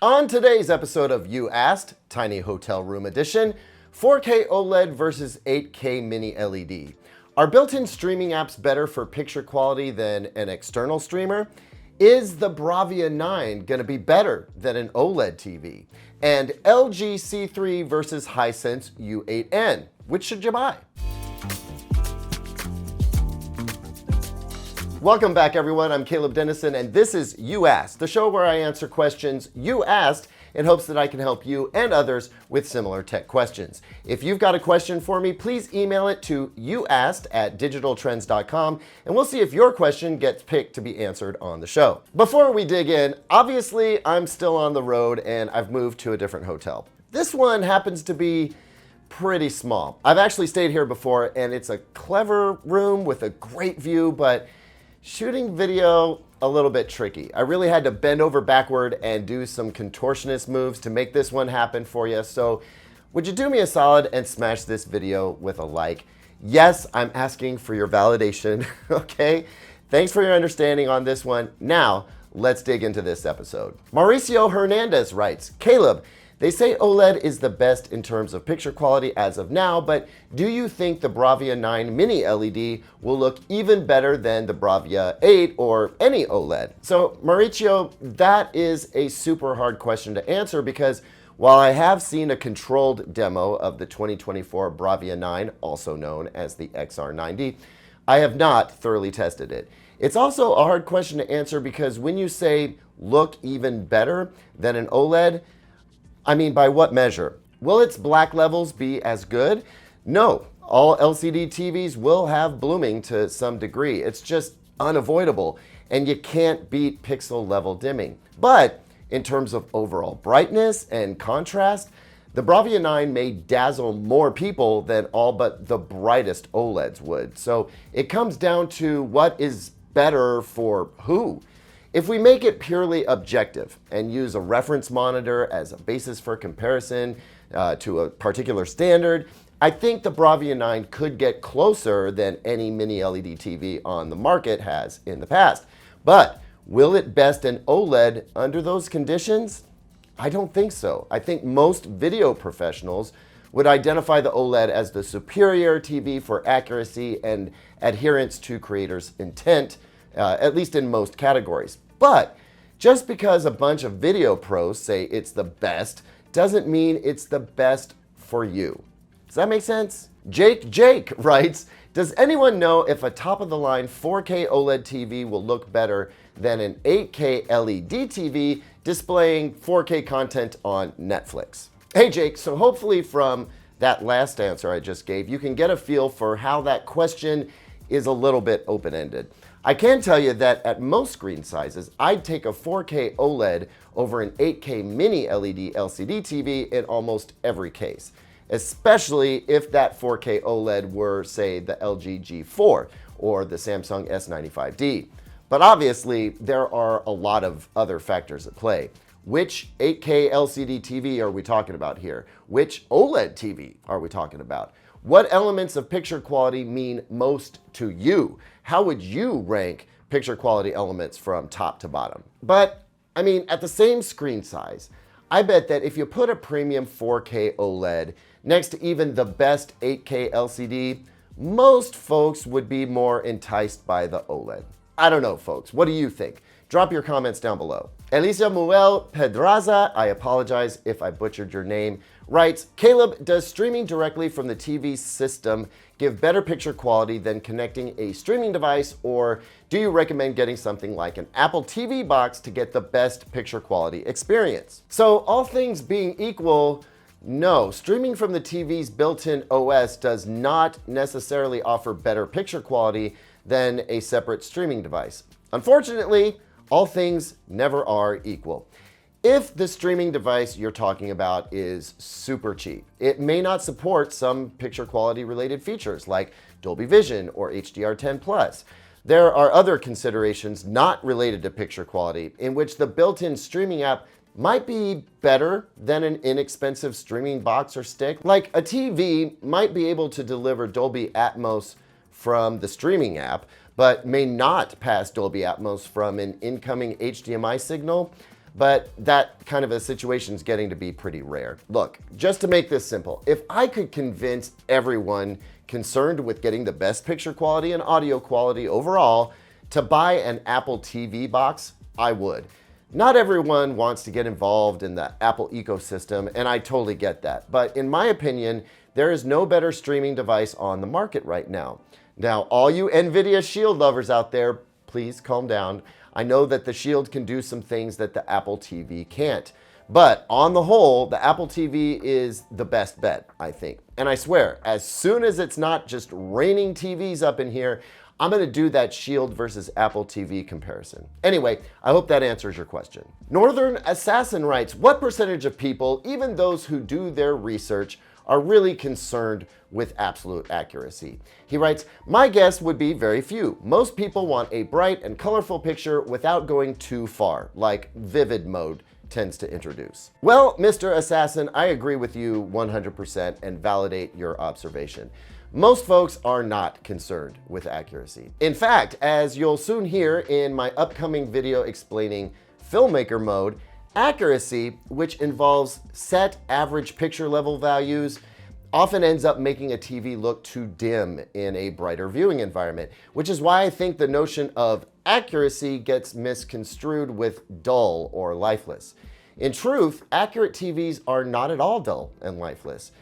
On today's episode of You Asked, Tiny Hotel Room Edition, 4K OLED versus 8K Mini LED. Are built-in streaming apps better for picture quality than an external streamer? Is the Bravia 9 going to be better than an OLED TV? And LG C3 versus Hisense U8N. Which should you buy? Welcome back, everyone. I'm Caleb Dennison, and this is You Asked, the show where I answer questions you asked in hopes that I can help you and others with similar tech questions. If you've got a question for me, please email it to youasked@digitaltrends.com, and we'll see if your question gets picked to be answered on the show. Before we dig in, obviously, I'm still on the road, and I've moved to a different hotel. This one happens to be pretty small. I've actually stayed here before, and it's a clever room with a great view, but shooting video, a little bit tricky. I really had to bend over backward and do some contortionist moves to make this one happen for you. So would you do me a solid and smash this video with a like? Yes, I'm asking for your validation, okay? Thanks for your understanding on this one. Now, let's dig into this episode. Mauricio Hernandez writes, Caleb, they say OLED is the best in terms of picture quality as of now, but do you think the Bravia 9 Mini LED will look even better than the Bravia 8 or any OLED? So Mauricio, that is a super hard question to answer because while I have seen a controlled demo of the 2024 Bravia 9, also known as the XR90, I have not thoroughly tested it. It's also a hard question to answer because when you say look even better than an OLED, I mean, by what measure? Will its black levels be as good? No, all LCD TVs will have blooming to some degree. It's just unavoidable, and you can't beat pixel level dimming. But in terms of overall brightness and contrast, the Bravia 9 may dazzle more people than all but the brightest OLEDs would. So it comes down to what is better for who. If we make it purely objective and use a reference monitor as a basis for comparison to a particular standard, I think the Bravia 9 could get closer than any mini LED TV on the market has in the past. But will it best an OLED under those conditions? I don't think so. I think most video professionals would identify the OLED as the superior TV for accuracy and adherence to creators' intent, at least in most categories. But just because a bunch of video pros say it's the best doesn't mean it's the best for you. Does that make sense? Jake writes, does anyone know if a top-of-the-line 4K OLED TV will look better than an 8K LED TV displaying 4K content on Netflix? Hey Jake, so hopefully from that last answer I just gave, you can get a feel for how that question is a little bit open-ended. I can tell you that at most screen sizes, I'd take a 4K OLED over an 8K Mini LED LCD TV in almost every case, especially if that 4K OLED were, say, the LG G4 or the Samsung S95D. But obviously, there are a lot of other factors at play. Which 8K LCD TV are we talking about here? Which OLED TV are we talking about? What elements of picture quality mean most to you? How would you rank picture quality elements from top to bottom? But, I mean, at the same screen size, I bet that if you put a premium 4K OLED next to even the best 8K LCD, most folks would be more enticed by the OLED. I don't know, folks. What do you think? Drop your comments down below. Elisa Muel Pedraza, I apologize if I butchered your name, writes, Caleb, does streaming directly from the TV system give better picture quality than connecting a streaming device, or do you recommend getting something like an Apple TV box to get the best picture quality experience? So all things being equal, no, streaming from the TV's built-in OS does not necessarily offer better picture quality than a separate streaming device. Unfortunately, all things never are equal. If the streaming device you're talking about is super cheap, it may not support some picture quality related features like Dolby Vision or HDR10+. There are other considerations not related to picture quality in which the built-in streaming app might be better than an inexpensive streaming box or stick. Like a TV might be able to deliver Dolby Atmos from the streaming app, but may not pass Dolby Atmos from an incoming HDMI signal. but that kind of a situation is getting to be pretty rare. Look, just to make this simple, if I could convince everyone concerned with getting the best picture quality and audio quality overall to buy an Apple TV box, I would. Not everyone wants to get involved in the Apple ecosystem, and I totally get that. But in my opinion, there is no better streaming device on the market right now. Now, all you NVIDIA Shield lovers out there, please calm down. I know that the Shield can do some things that the Apple TV can't. But on the whole, the Apple TV is the best bet, I think. And I swear, as soon as it's not just raining TVs up in here, I'm gonna do that Shield versus Apple TV comparison. Anyway, I hope that answers your question. Northern Assassin writes, what percentage of people, even those who do their research, are really concerned with absolute accuracy? He writes, my guess would be very few. Most people want a bright and colorful picture without going too far, like vivid mode tends to introduce. Well, Mr. Assassin, I agree with you 100% and validate your observation. Most folks are not concerned with accuracy. In fact, as you'll soon hear in my upcoming video explaining filmmaker mode, accuracy, which involves set average picture level values, often ends up making a TV look too dim in a brighter viewing environment, which is why I think the notion of accuracy gets misconstrued with dull or lifeless. In truth, accurate TVs are not at all dull and lifeless,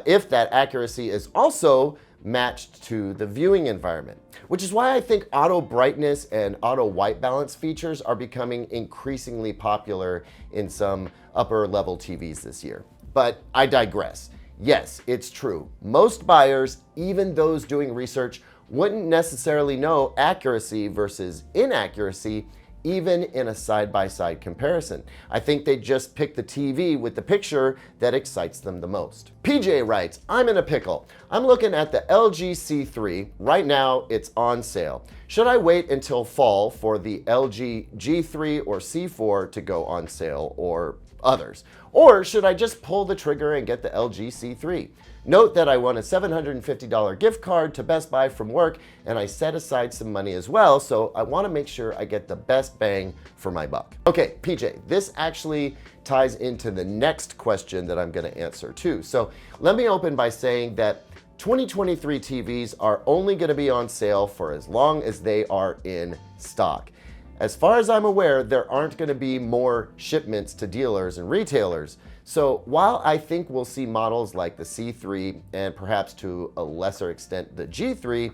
if that accuracy is also matched to the viewing environment, which is why I think auto brightness and auto white balance features are becoming increasingly popular in some upper level TVs this year. But I digress. Yes, it's true. Most buyers, even those doing research, wouldn't necessarily know accuracy versus inaccuracy even in a side-by-side comparison. I think they just pick the TV with the picture that excites them the most. PJ writes, I'm in a pickle. I'm looking at the LG C3. Right now, it's on sale. Should I wait until fall for the LG G3 or C4 to go on sale or others? Or should I just pull the trigger and get the LG C3? Note that I won a $750 gift card to Best Buy from work, and I set aside some money as well, so I want to make sure I get the best bang for my buck. Okay, PJ, this actually ties into the next question that I'm going to answer too. So let me open by saying that 2023 TVs are only going to be on sale for as long as they are in stock. As far as I'm aware, there aren't going to be more shipments to dealers and retailers. So while I think we'll see models like the C3 and perhaps to a lesser extent the G3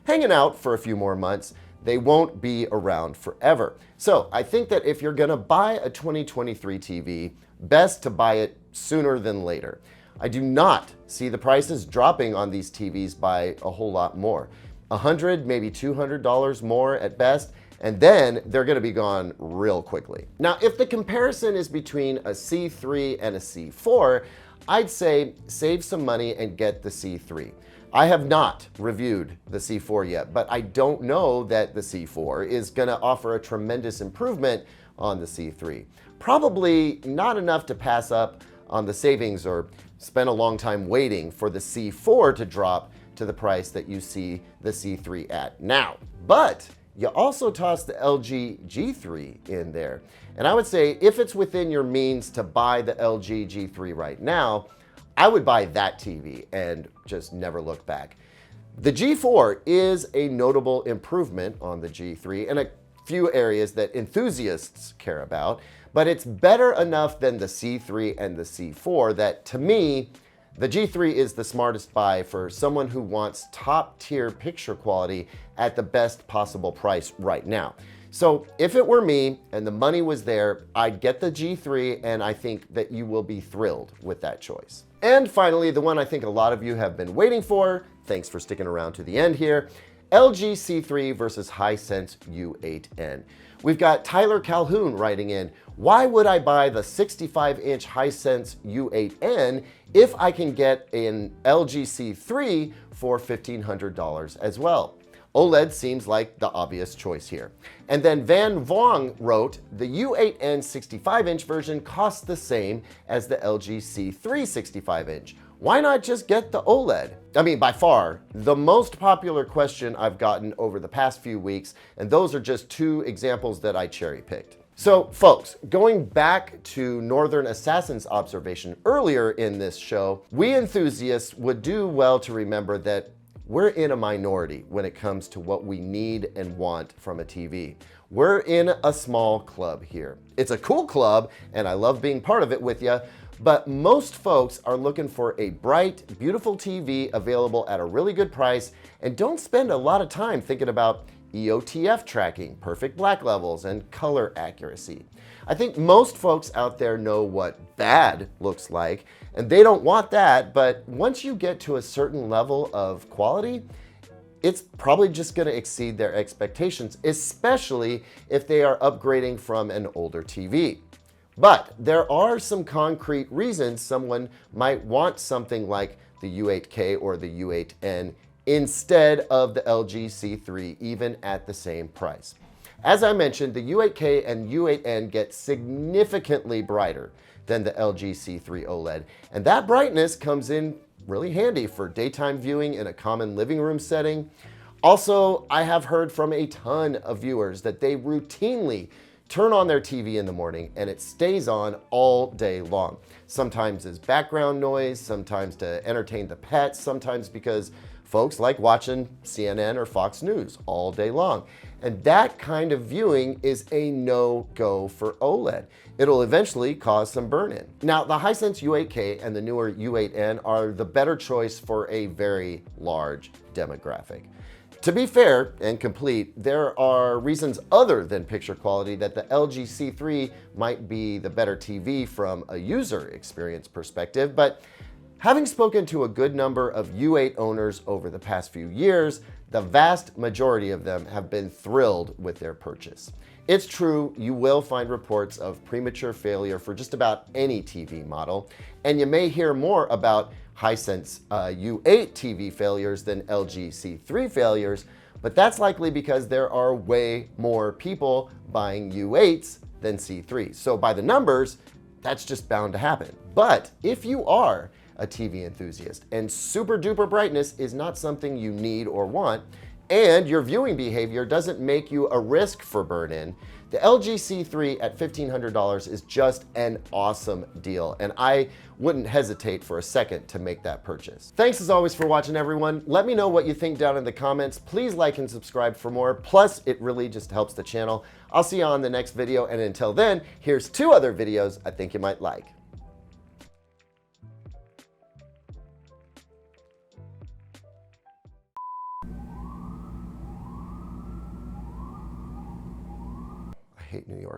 hanging out for a few more months, they won't be around forever. So I think that if you're going to buy a 2023 TV, best to buy it sooner than later. I do not see the prices dropping on these TVs by a whole lot more. $100, maybe $200 more at best, and then they're going to be gone real quickly. Now, if the comparison is between a C3 and a C4, I'd say save some money and get the C3. I have not reviewed the C4 yet, but I don't know that the C4 is going to offer a tremendous improvement on the C3. Probably not enough to pass up on the savings or spend a long time waiting for the C4 to drop to the price that you see the C3 at now. But you also toss the LG G3 in there. And I would say if it's within your means to buy the LG G3 right now, I would buy that TV and just never look back. The G4 is a notable improvement on the G3 in a few areas that enthusiasts care about, but it's better enough than the C3 and the C4 that, to me, the G3 is the smartest buy for someone who wants top-tier picture quality at the best possible price right now. So if it were me and the money was there, I'd get the G3, and I think that you will be thrilled with that choice. And finally, the one I think a lot of you have been waiting for, thanks for sticking around to the end here, LG C3 versus Hisense U8N. We've got Tyler Calhoun writing in, why would I buy the 65-inch Hisense U8N if I can get an LG C3 for $1,500 as well? OLED seems like the obvious choice here. And then Van Vong wrote, the U8N 65-inch version costs the same as the LG C3 65-inch. Why not just get the OLED? I mean, by far, the most popular question I've gotten over the past few weeks, and those are just two examples that I cherry-picked. So folks, going back to Northern Assassin's observation earlier in this show, we enthusiasts would do well to remember that we're in a minority when it comes to what we need and want from a TV. We're in a small club here. It's a cool club, and I love being part of it with you, but most folks are looking for a bright, beautiful TV available at a really good price and don't spend a lot of time thinking about EOTF tracking, perfect black levels, and color accuracy. I think most folks out there know what bad looks like, and they don't want that, but once you get to a certain level of quality, it's probably just going to exceed their expectations, especially if they are upgrading from an older TV. But there are some concrete reasons someone might want something like the U8K or the U8N instead of the LG C3, even at the same price. As I mentioned, the U8K and U8N get significantly brighter than the LG C3 OLED, and that brightness comes in really handy for daytime viewing in a common living room setting. Also, I have heard from a ton of viewers that they routinely turn on their TV in the morning and it stays on all day long. Sometimes as background noise, sometimes to entertain the pets, sometimes because folks like watching CNN or Fox News all day long. And that kind of viewing is a no-go for OLED. It'll eventually cause some burn-in. Now, the Hisense U8K and the newer U8N are the better choice for a very large demographic. To be fair and complete, there are reasons other than picture quality that the LG C3 might be the better TV from a user experience perspective, but having spoken to a good number of U8 owners over the past few years, the vast majority of them have been thrilled with their purchase. It's true, you will find reports of premature failure for just about any TV model, and you may hear more about Hisense U8 TV failures than LG C3 failures, but that's likely because there are way more people buying U8s than C3s. So by the numbers, that's just bound to happen. But if you are a TV enthusiast and super duper brightness is not something you need or want, and your viewing behavior doesn't make you a risk for burn-in, the LG C3 at $1,500 is just an awesome deal, and I wouldn't hesitate for a second to make that purchase. Thanks as always for watching, everyone. Let me know what you think down in the comments. Please like and subscribe for more. Plus, it really just helps the channel. I'll see you on the next video, and until then, here's 2 other videos I think you might like. I hate New York.